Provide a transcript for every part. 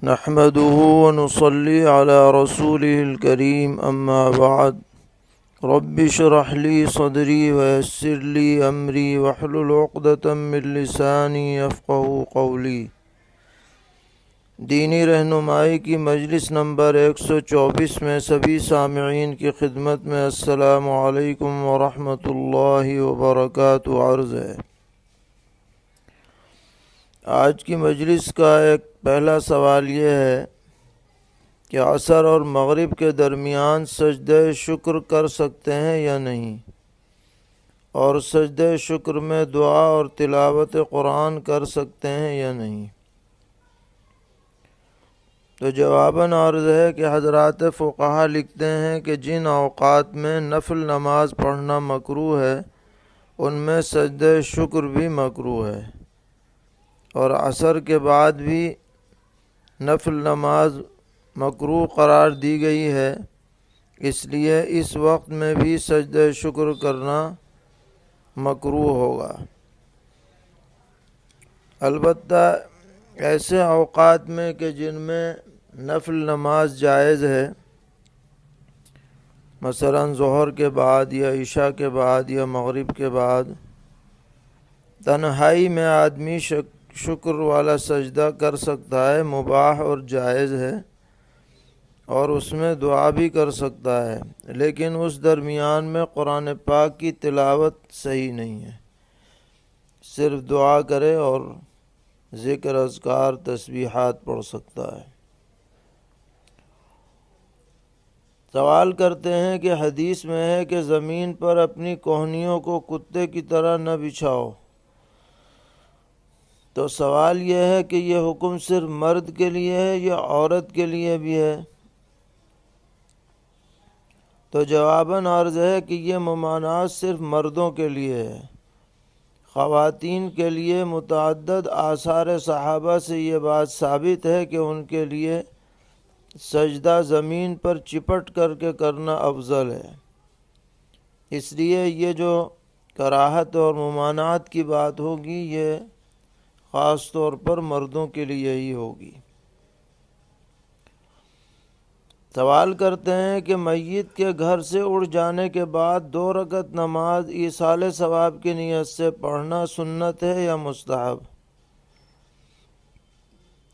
نحمده ونصلي على رسوله الكريم أما بعد رب اشرح لي صدري ويسر لي أمري واحلل عقدة من لساني يفقهوا قولي۔ دینی رہنمائی کی مجلس نمبر 124 میں سبھی سامعین کی خدمت میں السلام علیکم ورحمۃ اللہ وبرکاتہ عرض ہے۔ آج کی مجلس کا ایک پہلا سوال یہ ہے کہ عصر اور مغرب کے درمیان سجدہ شکر کر سکتے ہیں یا نہیں، اور سجدہ شکر میں دعا اور تلاوت قرآن کر سکتے ہیں یا نہیں۔ تو جواباً عرض ہے کہ حضرات فقہا لکھتے ہیں کہ جن اوقات میں نفل نماز پڑھنا مکروہ ہے ان میں سجدہ شکر بھی مکروہ ہے، اور عصر کے بعد بھی نفل نماز مکروہ قرار دی گئی ہے، اس لیے اس وقت میں بھی سجدہ شکر کرنا مکروہ ہوگا۔ البتہ ایسے اوقات میں کہ جن میں نفل نماز جائز ہے، مثلا ظہر کے بعد یا عشاء کے بعد یا مغرب کے بعد، تنہائی میں آدمی شکر والا سجدہ کر سکتا ہے، مباح اور جائز ہے، اور اس میں دعا بھی کر سکتا ہے، لیکن اس درمیان میں قرآن پاک کی تلاوت صحیح نہیں ہے، صرف دعا کرے اور ذکر اذکار تسبیحات پڑھ سکتا ہے۔ سوال کرتے ہیں کہ حدیث میں ہے کہ زمین پر اپنی کوہنیوں کو کتے کی طرح نہ بچھاؤ، تو سوال یہ ہے کہ یہ حکم صرف مرد کے لیے ہے یا عورت کے لیے بھی ہے؟ تو جواباً عرض ہے کہ یہ ممانعت صرف مردوں کے لیے ہے۔ خواتین کے لیے متعدد آثار صحابہ سے یہ بات ثابت ہے کہ ان کے لیے سجدہ زمین پر چپٹ کر کے کرنا افضل ہے، اس لیے یہ جو کراہت اور ممانعت کی بات ہوگی یہ خاص طور پر مردوں کے لیے ہی ہوگی۔ سوال کرتے ہیں کہ میت کے گھر سے اڑ جانے کے بعد 2 رکعت نماز ایصال ثواب کی نیت سے پڑھنا سنت ہے یا مستحب؟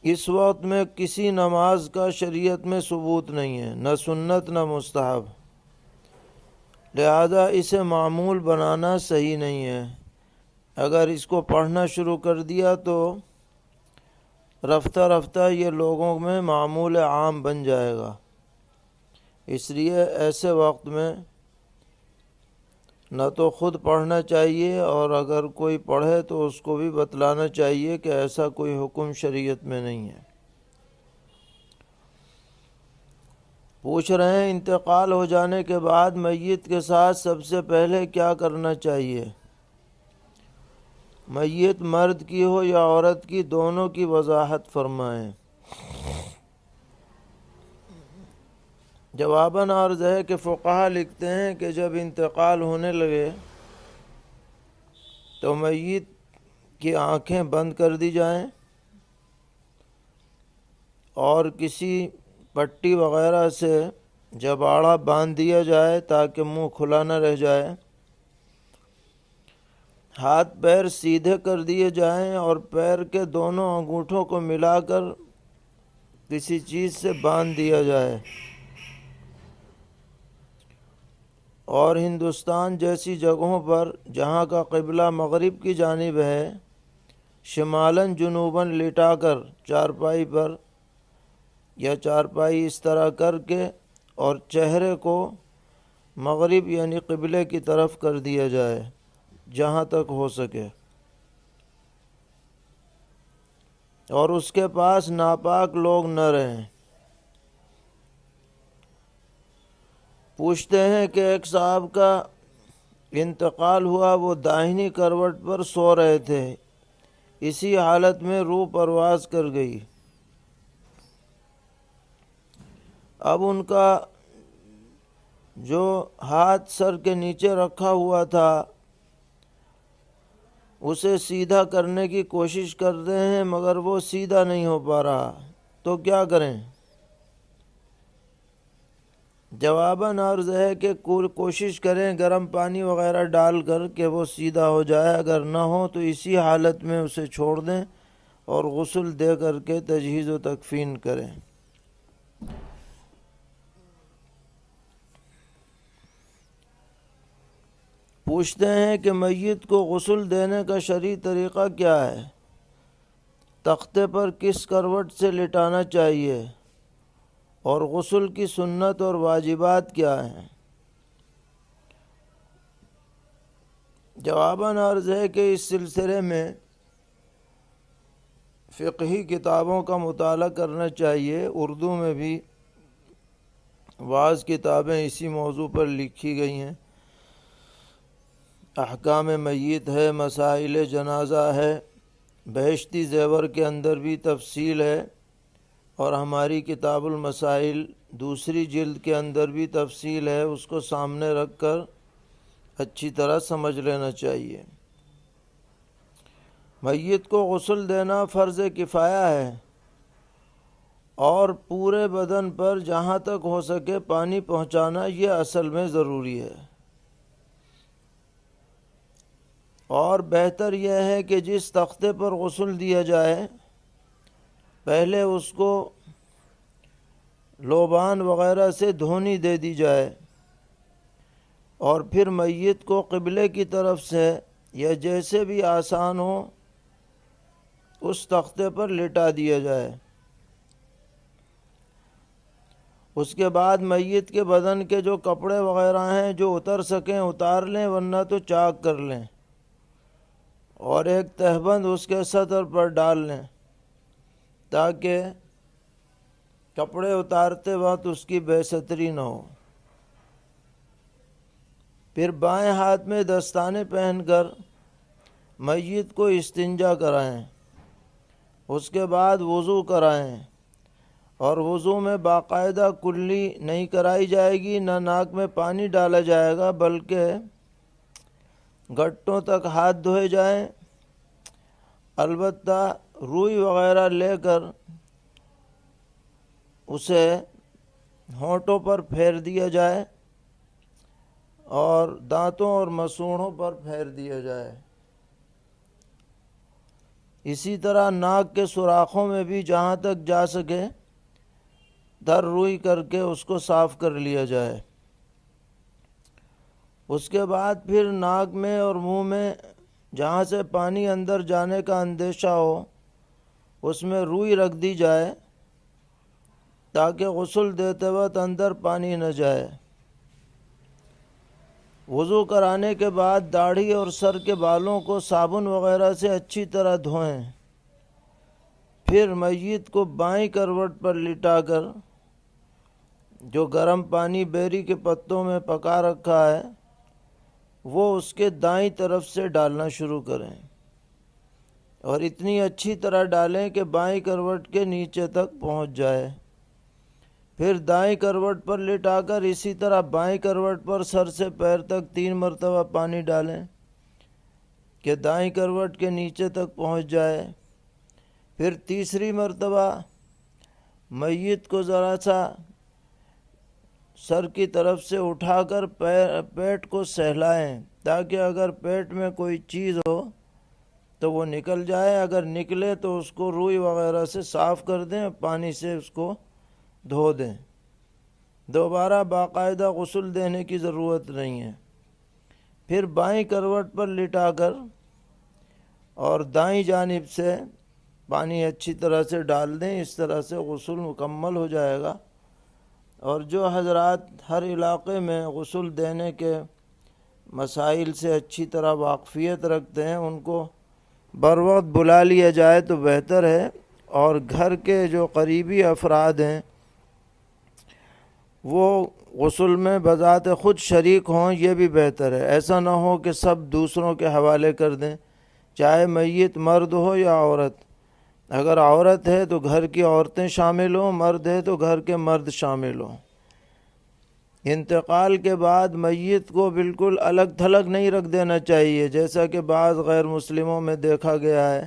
اس وقت میں کسی نماز کا شریعت میں ثبوت نہیں ہے، نہ سنت نہ مستحب، لہذا اسے معمول بنانا صحیح نہیں ہے۔ اگر اس کو پڑھنا شروع کر دیا تو رفتہ رفتہ یہ لوگوں میں معمول عام بن جائے گا، اس لیے ایسے وقت میں نہ تو خود پڑھنا چاہیے، اور اگر کوئی پڑھے تو اس کو بھی بتلانا چاہیے کہ ایسا کوئی حکم شریعت میں نہیں ہے۔ پوچھ رہے ہیں انتقال ہو جانے کے بعد میت کے ساتھ سب سے پہلے کیا کرنا چاہیے؟ میت مرد کی ہو یا عورت کی، دونوں کی وضاحت فرمائیں۔ جواباً عرض ہے کہ فقہا لکھتے ہیں کہ جب انتقال ہونے لگے تو میت کی آنکھیں بند کر دی جائیں اور کسی پٹی وغیرہ سے جباڑا باندھ دیا جائے تاکہ منہ کھلا نہ رہ جائے، ہاتھ پیر سیدھے کر دیے جائیں اور پیر کے دونوں انگوٹھوں کو ملا کر کسی چیز سے باندھ دیا جائے، اور ہندوستان جیسی جگہوں پر جہاں کا قبلہ مغرب کی جانب ہے، شمالاً جنوباً لٹا کر چارپائی پر یا چارپائی اس طرح کر کے اور چہرے کو مغرب یعنی قبلے کی طرف کر دیا جائے جہاں تک ہو سکے، اور اس کے پاس ناپاک لوگ نہ رہیں۔ پوچھتے ہیں کہ ایک صاحب کا انتقال ہوا، وہ داہنی کروٹ پر سو رہے تھے، اسی حالت میں روح پرواز کر گئی، اب ان کا جو ہاتھ سر کے نیچے رکھا ہوا تھا اسے سیدھا کرنے کی کوشش کر رہے ہیں مگر وہ سیدھا نہیں ہو پا رہا، تو کیا کریں؟ جواباً عرض ہے کہ کوشش کریں گرم پانی وغیرہ ڈال کر کہ وہ سیدھا ہو جائے، اگر نہ ہو تو اسی حالت میں اسے چھوڑ دیں اور غسل دے کر کے تجہیز و تکفین کریں۔ پوچھتے ہیں کہ میت کو غسل دینے کا شرعی طریقہ کیا ہے؟ تختے پر کس کروٹ سے لٹانا چاہیے اور غسل کی سنت اور واجبات کیا ہیں؟ جواباً عرض ہے کہ اس سلسلے میں فقہی کتابوں کا مطالعہ کرنا چاہیے۔ اردو میں بھی بعض کتابیں اسی موضوع پر لکھی گئی ہیں۔ احکام میت ہے، مسائل جنازہ ہے، بہشتی زیور کے اندر بھی تفصیل ہے، اور ہماری کتاب المسائل دوسری جلد کے اندر بھی تفصیل ہے، اس کو سامنے رکھ کر اچھی طرح سمجھ لینا چاہیے۔ میت کو غسل دینا فرض کفایہ ہے اور پورے بدن پر جہاں تک ہو سکے پانی پہنچانا یہ اصل میں ضروری ہے، اور بہتر یہ ہے کہ جس تختے پر غسل دیا جائے پہلے اس کو لوبان وغیرہ سے دھونی دے دی جائے اور پھر میت کو قبلے کی طرف سے یا جیسے بھی آسان ہو اس تختے پر لٹا دیا جائے۔ اس کے بعد میت کے بدن کے جو کپڑے وغیرہ ہیں جو اتر سکیں اتار لیں، ورنہ تو چاک کر لیں، اور ایک تہبند اس کے سطر پر ڈال لیں تاکہ کپڑے اتارتے وقت اس کی بے ستری نہ ہو۔ پھر بائیں ہاتھ میں دستانے پہن کر میت کو استنجا کرائیں، اس کے بعد وضو کرائیں، اور وضو میں باقاعدہ کلی نہیں کرائی جائے گی، نہ ناک میں پانی ڈالا جائے گا، بلکہ گھٹنوں تک ہاتھ دھوئے جائیں۔ البتہ روئی وغیرہ لے کر اسے ہونٹوں پر پھیر دیا جائے اور دانتوں اور مسوڑھوں پر پھیر دیا جائے۔ اسی طرح ناک کے سوراخوں میں بھی جہاں تک جا سکے در روئی کر کے اس کو صاف کر لیا جائے۔ اس کے بعد پھر ناک میں اور منہ میں جہاں سے پانی اندر جانے کا اندیشہ ہو اس میں روئی رکھ دی جائے تاکہ غسل دیتے وقت اندر پانی نہ جائے۔ وضو کرانے کے بعد داڑھی اور سر کے بالوں کو صابن وغیرہ سے اچھی طرح دھوئیں۔ پھر میت کو بائیں کروٹ پر لٹا کر جو گرم پانی بیری کے پتوں میں پکا رکھا ہے وہ اس کے دائیں طرف سے ڈالنا شروع کریں، اور اتنی اچھی طرح ڈالیں کہ بائیں کروٹ کے نیچے تک پہنچ جائے۔ پھر دائیں کروٹ پر لٹا کر اسی طرح بائیں کروٹ پر سر سے پیر تک 3 مرتبہ پانی ڈالیں کہ دائیں کروٹ کے نیچے تک پہنچ جائے۔ پھر تیسری مرتبہ میت کو ذرا سا سر کی طرف سے اٹھا کر پیٹ کو سہلائیں تاکہ اگر پیٹ میں کوئی چیز ہو تو وہ نکل جائے، اگر نکلے تو اس کو روئی وغیرہ سے صاف کر دیں، پانی سے اس کو دھو دیں۔ دوبارہ باقاعدہ غسل دینے کی ضرورت نہیں ہے۔ پھر بائیں کروٹ پر لٹا کر اور دائیں جانب سے پانی اچھی طرح سے ڈال دیں، اس طرح سے غسل مکمل ہو جائے گا۔ اور جو حضرات ہر علاقے میں غسل دینے کے مسائل سے اچھی طرح واقفیت رکھتے ہیں ان کو بروقت بلا لیا جائے تو بہتر ہے، اور گھر کے جو قریبی افراد ہیں وہ غسل میں بذات خود شریک ہوں، یہ بھی بہتر ہے۔ ایسا نہ ہو کہ سب دوسروں کے حوالے کر دیں، چاہے میت مرد ہو یا عورت۔ اگر عورت ہے تو گھر کی عورتیں شامل ہوں، مرد ہے تو گھر کے مرد شامل ہوں۔ انتقال کے بعد میت کو بالکل الگ تھلگ نہیں رکھ دینا چاہیے، جیسا کہ بعض غیر مسلموں میں دیکھا گیا ہے۔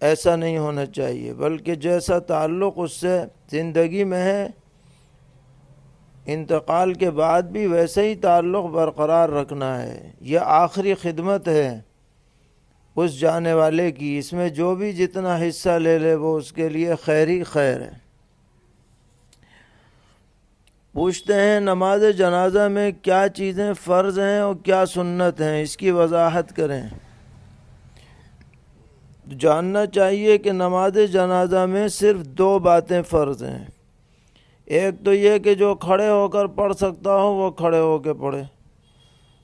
ایسا نہیں ہونا چاہیے، بلکہ جیسا تعلق اس سے زندگی میں ہے انتقال کے بعد بھی ویسے ہی تعلق برقرار رکھنا ہے۔ یہ آخری خدمت ہے اس جانے والے کی، اس میں جو بھی جتنا حصہ لے لے وہ اس کے لیے خیر ہی خیر ہے۔ پوچھتے ہیں نماز جنازہ میں کیا چیزیں فرض ہیں اور کیا سنت ہیں، اس کی وضاحت کریں۔ جاننا چاہیے کہ نماز جنازہ میں صرف 2 باتیں فرض ہیں۔ ایک تو یہ کہ جو کھڑے ہو کر پڑھ سکتا ہو وہ کھڑے ہو کے پڑھے،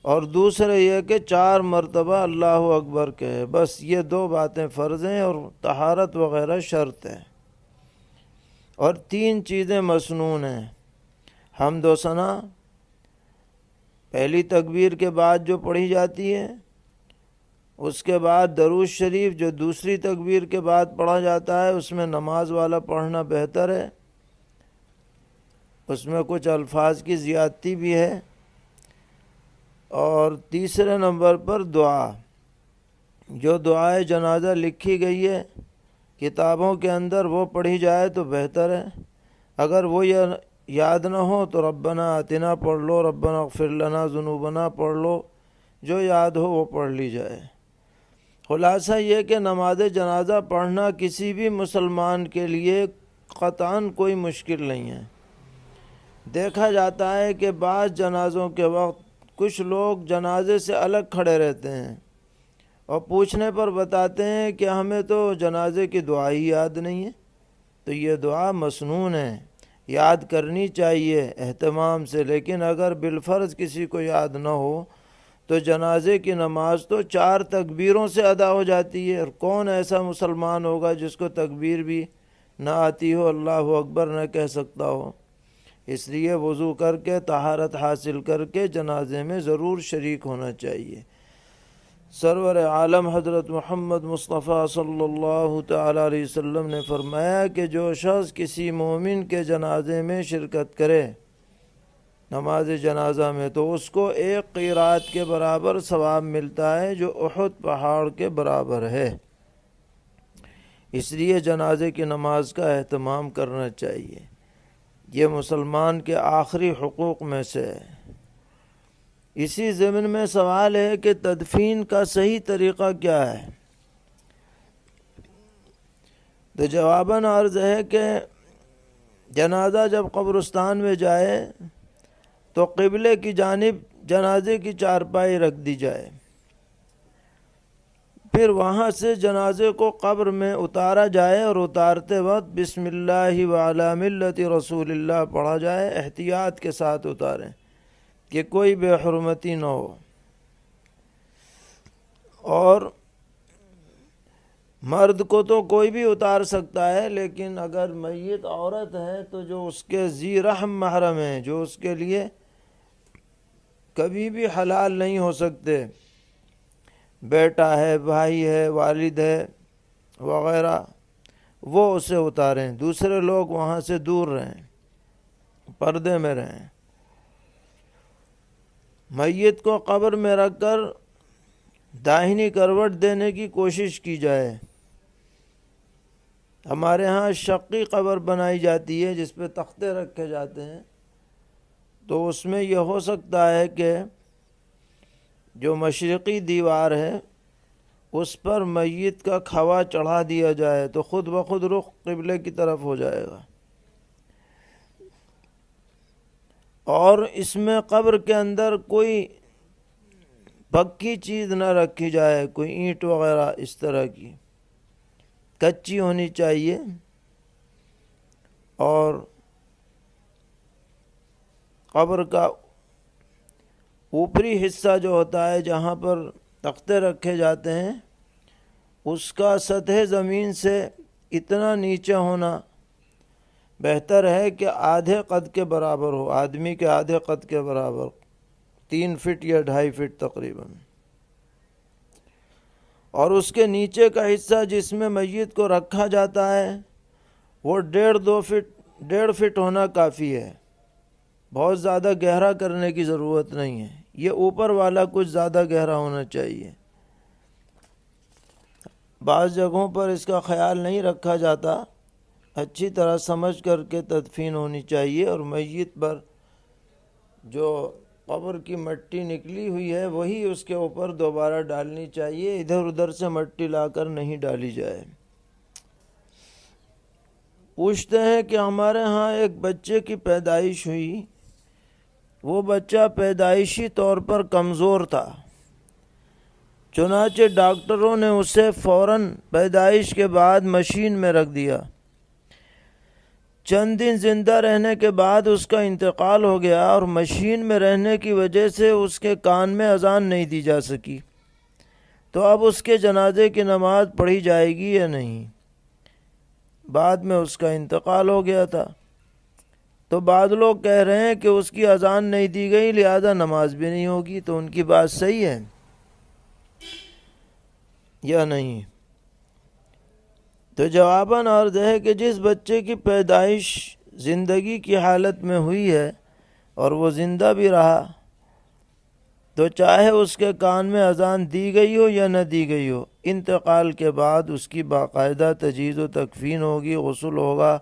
اور دوسرے یہ کہ 4 مرتبہ اللہ اکبر کہے، بس یہ 2 باتیں فرض ہیں، اور طہارت وغیرہ شرط ہے۔ اور 3 چیزیں مسنون ہیں۔ حمد و ثنا پہلی تکبیر کے بعد جو پڑھی جاتی ہے، اس کے بعد درود شریف جو دوسری تکبیر کے بعد پڑھا جاتا ہے، اس میں نماز والا پڑھنا بہتر ہے، اس میں کچھ الفاظ کی زیادتی بھی ہے۔ اور تیسرے نمبر پر دعا، جو دعائے جنازہ لکھی گئی ہے کتابوں کے اندر وہ پڑھی جائے تو بہتر ہے۔ اگر وہ یاد نہ ہو تو ربنا آتنا پڑھ لو، ربنا اغفر لنا ذنوبنا پڑھ لو، جو یاد ہو وہ پڑھ لی جائے۔ خلاصہ یہ کہ نماز جنازہ پڑھنا کسی بھی مسلمان کے لیے قطعاً کوئی مشکل نہیں ہے۔ دیکھا جاتا ہے کہ بعض جنازوں کے وقت کچھ لوگ جنازے سے الگ کھڑے رہتے ہیں اور پوچھنے پر بتاتے ہیں کہ ہمیں تو جنازے کی دعا ہی یاد نہیں ہے۔ تو یہ دعا مسنون ہے، یاد کرنی چاہیے اہتمام سے، لیکن اگر بالفرض کسی کو یاد نہ ہو تو جنازے کی نماز تو 4 تکبیروں سے ادا ہو جاتی ہے، اور کون ایسا مسلمان ہوگا جس کو تکبیر بھی نہ آتی ہو، اللہ اکبر نہ کہہ سکتا ہو؟ اس لیے وضو کر کے طہارت حاصل کر کے جنازے میں ضرور شریک ہونا چاہیے۔ سرور عالم حضرت محمد مصطفیٰ صلی اللہ تعالیٰ علیہ وسلم نے فرمایا کہ جو شخص کسی مومن کے جنازے میں شرکت کرے نماز جنازہ میں، تو اس کو 1 قیرات کے برابر ثواب ملتا ہے، جو احد پہاڑ کے برابر ہے۔ اس لیے جنازے کی نماز کا اہتمام کرنا چاہیے، یہ مسلمان کے آخری حقوق میں سے ہے۔ اسی ضمن میں سوال ہے کہ تدفین کا صحیح طریقہ کیا ہے؟ تو جواباً عرض ہے کہ جنازہ جب قبرستان میں جائے تو قبلے کی جانب جنازے کی چارپائی رکھ دی جائے، پھر وہاں سے جنازے کو قبر میں اتارا جائے، اور اتارتے وقت بسم اللہ وعلی ملت رسول اللہ پڑھا جائے۔ احتیاط کے ساتھ اتاریں کہ کوئی بے حرمتی نہ ہو۔ اور مرد کو تو کوئی بھی اتار سکتا ہے، لیکن اگر میت عورت ہے تو جو اس کے ذی رحم محرم ہیں، جو اس کے لیے کبھی بھی حلال نہیں ہو سکتے، بیٹا ہے، بھائی ہے، والد ہے وغیرہ، وہ اسے اتاریں، دوسرے لوگ وہاں سے دور رہیں، پردے میں رہیں۔ میت کو قبر میں رکھ کر داہنی کروٹ دینے کی کوشش کی جائے۔ ہمارے ہاں شقی قبر بنائی جاتی ہے جس پہ تختے رکھے جاتے ہیں، تو اس میں یہ ہو سکتا ہے کہ جو مشرقی دیوار ہے اس پر میت کا کھوا چڑھا دیا جائے تو خود بخود رخ قبلے کی طرف ہو جائے گا، اور اس میں قبر کے اندر کوئی پکی چیز نہ رکھی جائے، کوئی اینٹ وغیرہ اس طرح کی، کچی ہونی چاہیے۔ اور قبر کا اوپری حصہ جو ہوتا ہے جہاں پر تختے رکھے جاتے ہیں، اس کا سطح زمین سے اتنا نیچے ہونا بہتر ہے کہ آدھے قد کے برابر ہو، آدمی کے آدھے قد کے برابر، 3 فٹ یا 2.5 فٹ تقریباً۔ اور اس کے نیچے کا حصہ جس میں میت کو رکھا جاتا ہے وہ 1.5 فٹ ہونا کافی ہے، بہت زیادہ گہرا کرنے کی ضرورت نہیں ہے، یہ اوپر والا کچھ زیادہ گہرا ہونا چاہیے۔ بعض جگہوں پر اس کا خیال نہیں رکھا جاتا، اچھی طرح سمجھ کر کے تدفین ہونی چاہیے، اور میت پر جو قبر کی مٹی نکلی ہوئی ہے وہی اس کے اوپر دوبارہ ڈالنی چاہیے، ادھر ادھر سے مٹی لا کر نہیں ڈالی جائے۔ پوچھتے ہیں کہ ہمارے ہاں ایک بچے کی پیدائش ہوئی، وہ بچہ پیدائشی طور پر کمزور تھا، چنانچہ ڈاکٹروں نے اسے فوراً پیدائش کے بعد مشین میں رکھ دیا۔ چند دن زندہ رہنے کے بعد اس کا انتقال ہو گیا، اور مشین میں رہنے کی وجہ سے اس کے کان میں اذان نہیں دی جا سکی، تو اب اس کے جنازے کی نماز پڑھی جائے گی یا نہیں؟ بعد میں اس کا انتقال ہو گیا تھا، تو بعض لوگ کہہ رہے ہیں کہ اس کی اذان نہیں دی گئی لہذا نماز بھی نہیں ہوگی، تو ان کی بات صحیح ہے یا نہیں؟ تو جواباً عرض ہے کہ جس بچے کی پیدائش زندگی کی حالت میں ہوئی ہے اور وہ زندہ بھی رہا، تو چاہے اس کے کان میں اذان دی گئی ہو یا نہ دی گئی ہو، انتقال کے بعد اس کی باقاعدہ تجہیز و تکفین ہوگی، غسل ہوگا،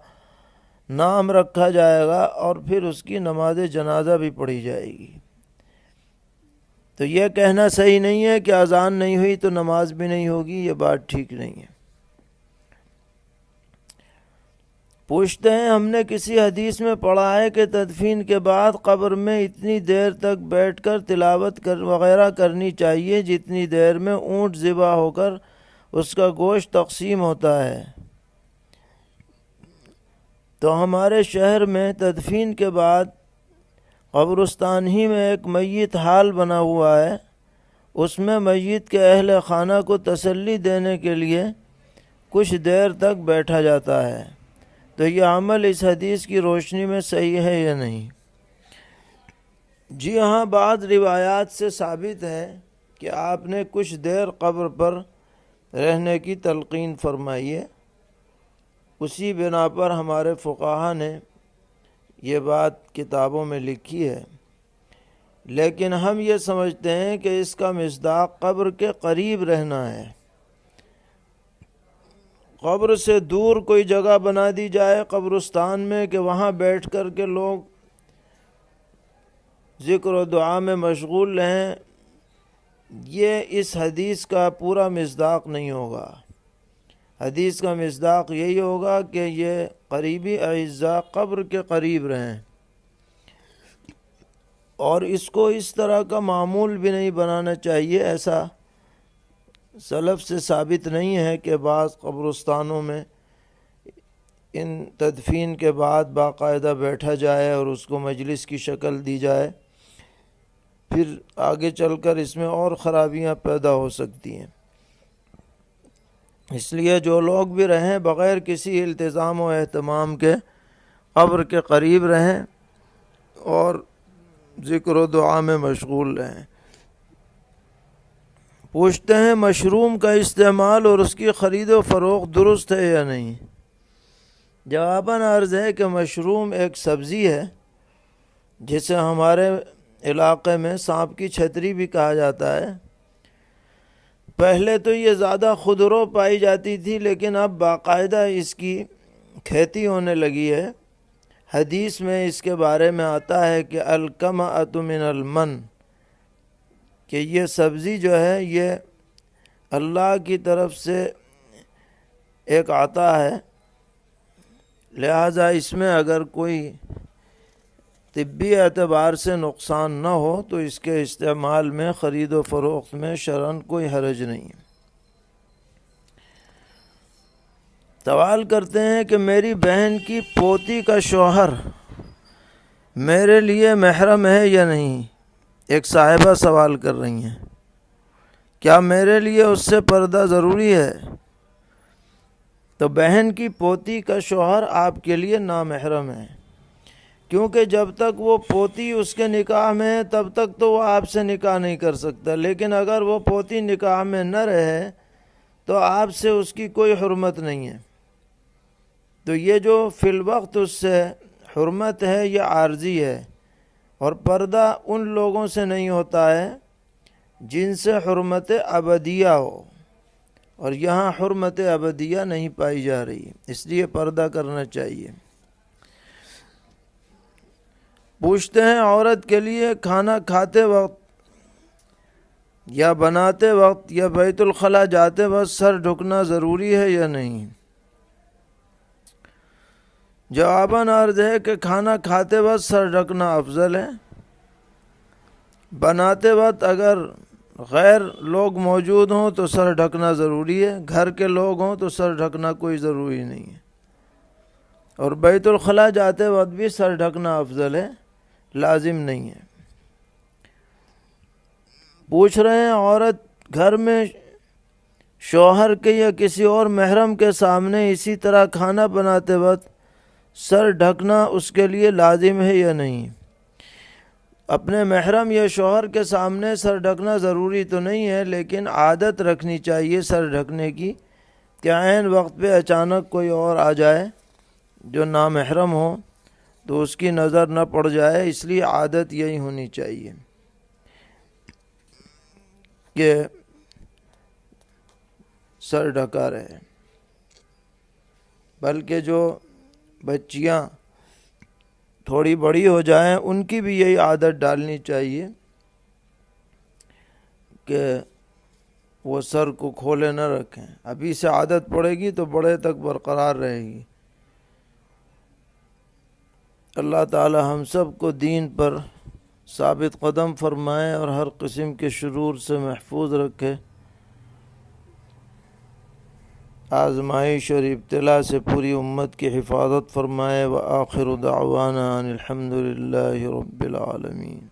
نام رکھا جائے گا، اور پھر اس کی نماز جنازہ بھی پڑھی جائے گی۔ تو یہ کہنا صحیح نہیں ہے کہ اذان نہیں ہوئی تو نماز بھی نہیں ہوگی، یہ بات ٹھیک نہیں ہے۔ پوچھتے ہیں ہم نے کسی حدیث میں پڑھا ہے کہ تدفین کے بعد قبر میں اتنی دیر تک بیٹھ کر تلاوت وغیرہ کرنی چاہیے جتنی دیر میں اونٹ ذبح ہو کر اس کا گوشت تقسیم ہوتا ہے۔ تو ہمارے شہر میں تدفین کے بعد قبرستان ہی میں ایک میت حال بنا ہوا ہے، اس میں میت کے اہل خانہ کو تسلی دینے کے لیے کچھ دیر تک بیٹھا جاتا ہے، تو یہ عمل اس حدیث کی روشنی میں صحیح ہے یا نہیں؟ جی ہاں، بعض روایات سے ثابت ہے کہ آپ نے کچھ دیر قبر پر رہنے کی تلقین فرمائی ہے، اسی بنا پر ہمارے فقہا نے یہ بات کتابوں میں لکھی ہے، لیکن ہم یہ سمجھتے ہیں کہ اس کا مصداق قبر کے قریب رہنا ہے۔ قبر سے دور کوئی جگہ بنا دی جائے قبرستان میں کہ وہاں بیٹھ کر کے لوگ ذکر و دعا میں مشغول رہیں، یہ اس حدیث کا پورا مصداق نہیں ہوگا۔ حدیث کا مصداق یہی ہوگا کہ یہ قریبی اعزاء قبر کے قریب رہیں، اور اس کو اس طرح کا معمول بھی نہیں بنانا چاہیے۔ ایسا سلف سے ثابت نہیں ہے کہ بعض قبرستانوں میں ان تدفین کے بعد باقاعدہ بیٹھا جائے اور اس کو مجلس کی شکل دی جائے، پھر آگے چل کر اس میں اور خرابیاں پیدا ہو سکتی ہیں۔ اس لیے جو لوگ بھی رہیں بغیر کسی التزام و اہتمام کے قبر کے قریب رہیں اور ذکر و دعا میں مشغول رہیں۔ پوچھتے ہیں مشروم کا استعمال اور اس کی خرید و فروخت درست ہے یا نہیں؟ جواباً عرض ہے کہ مشروم ایک سبزی ہے جسے ہمارے علاقے میں سانپ کی چھتری بھی کہا جاتا ہے۔ پہلے تو یہ زیادہ خودرو پائی جاتی تھی، لیکن اب باقاعدہ اس کی کھیتی ہونے لگی ہے۔ حدیث میں اس کے بارے میں آتا ہے کہ الکمأۃ من المن، کہ یہ سبزی جو ہے یہ اللہ کی طرف سے ایک عطا ہے، لہذا اس میں اگر کوئی طبی اعتبار سے نقصان نہ ہو تو اس کے استعمال میں، خرید و فروخت میں شرعاً کوئی حرج نہیں۔ سوال کرتے ہیں کہ میری بہن کی پوتی کا شوہر میرے لیے محرم ہے یا نہیں؟ ایک صاحبہ سوال کر رہی ہیں، کیا میرے لیے اس سے پردہ ضروری ہے؟ تو بہن کی پوتی کا شوہر آپ کے لیے نامحرم ہے، کیونکہ جب تک وہ پوتی اس کے نکاح میں ہے تب تک تو وہ آپ سے نکاح نہیں کر سکتا، لیکن اگر وہ پوتی نکاح میں نہ رہے تو آپ سے اس کی کوئی حرمت نہیں ہے۔ تو یہ جو فی الوقت اس سے حرمت ہے یہ عارضی ہے، اور پردہ ان لوگوں سے نہیں ہوتا ہے جن سے حرمت ابدیہ ہو۔ اور یہاں حرمت ابدیہ نہیں پائی جا رہی، اس لیے پردہ کرنا چاہیے۔ پوچھتے ہیں عورت کے لیے کھانا کھاتے وقت یا بناتے وقت یا بیت الخلاء جاتے وقت سر ڈھکنا ضروری ہے یا نہیں؟ جواباً عرض ہے کہ کھانا کھاتے وقت سر ڈھکنا افضل ہے۔ بناتے وقت اگر غیر لوگ موجود ہوں تو سر ڈھکنا ضروری ہے، گھر کے لوگ ہوں تو سر ڈھکنا کوئی ضروری نہیں ہے، اور بیت الخلاء جاتے وقت بھی سر ڈھکنا افضل ہے، لازم نہیں ہے۔ پوچھ رہے ہیں عورت گھر میں شوہر کے یا کسی اور محرم کے سامنے اسی طرح کھانا بناتے وقت سر ڈھکنا اس کے لیے لازم ہے یا نہیں؟ اپنے محرم یا شوہر کے سامنے سر ڈھکنا ضروری تو نہیں ہے، لیکن عادت رکھنی چاہیے سر ڈھکنے کی، کہ عین وقت پہ اچانک کوئی اور آ جائے جو نامحرم ہو تو اس کی نظر نہ پڑ جائے، اس لیے عادت یہی ہونی چاہیے کہ سر ڈھکا رہے۔ بلکہ جو بچیاں تھوڑی بڑی ہو جائیں ان کی بھی یہی عادت ڈالنی چاہیے کہ وہ سر کو کھولے نہ رکھیں، ابھی سے عادت پڑے گی تو بڑے تک برقرار رہے گی۔ اللہ تعالی ہم سب کو دین پر ثابت قدم فرمائے اور ہر قسم کے شرور سے محفوظ رکھے، آزمائش اور ابتلا سے پوری امت کی حفاظت فرمائے۔ وآخر دعوانا ان الحمد للہ رب العالمین۔